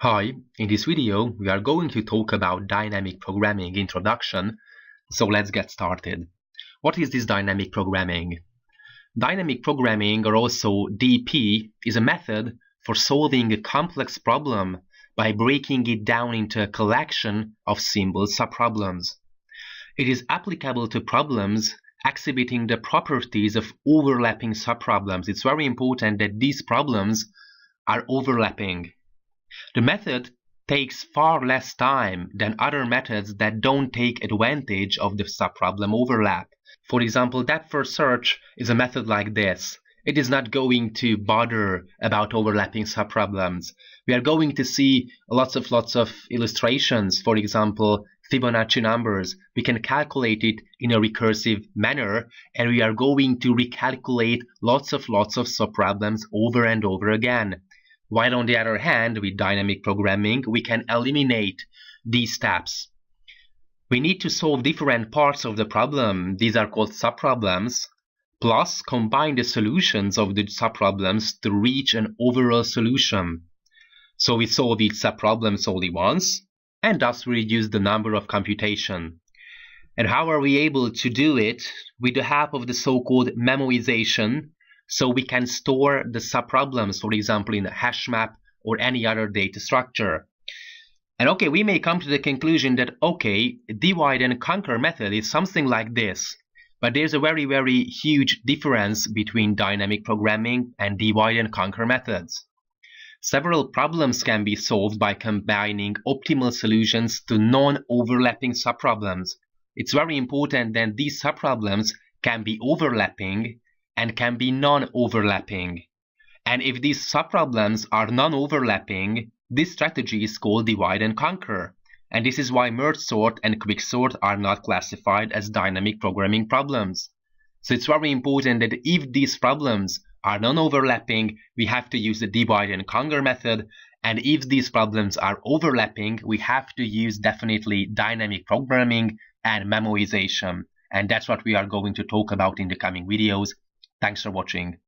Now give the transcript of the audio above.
Hi, in this video we are going to talk about dynamic programming introduction, so let's get started. What is this dynamic programming? Dynamic programming, or also DP, is a method for solving a complex problem by breaking it down into a collection of simple subproblems. It is applicable to problems exhibiting the properties of overlapping subproblems. It's very important that these problems are overlapping. The method takes far less time than other methods that don't take advantage of the subproblem overlap. For example, depth-first search is a method like this. It is not going to bother about overlapping subproblems. We are going to see lots of illustrations. For example, Fibonacci numbers. We can calculate it in a recursive manner, and we are going to recalculate lots of subproblems over and over again. While on the other hand, with dynamic programming, we can eliminate these steps. We need to solve different parts of the problem. These are called subproblems, plus combine the solutions of the subproblems to reach an overall solution. So we solve each subproblems only once, and thus we reduce the number of computation. And how are we able to do it? With the help of the so-called memoization. So we can store the subproblems, for example, in a hash map or any other data structure. And okay, we may come to the conclusion that, okay, divide and conquer method is something like this. But there's a very huge difference between dynamic programming and divide and conquer methods. Several problems can be solved by combining optimal solutions to non-overlapping subproblems. It's very important that these subproblems can be overlapping and can be non-overlapping. And if these subproblems are non-overlapping, this strategy is called divide and conquer. And this is why merge sort and quicksort are not classified as dynamic programming problems. So it's very important that if these problems are non-overlapping, we have to use the divide and conquer method. And if these problems are overlapping, we have to use definitely dynamic programming and memoization. And that's what we are going to talk about in the coming videos. Thanks for watching.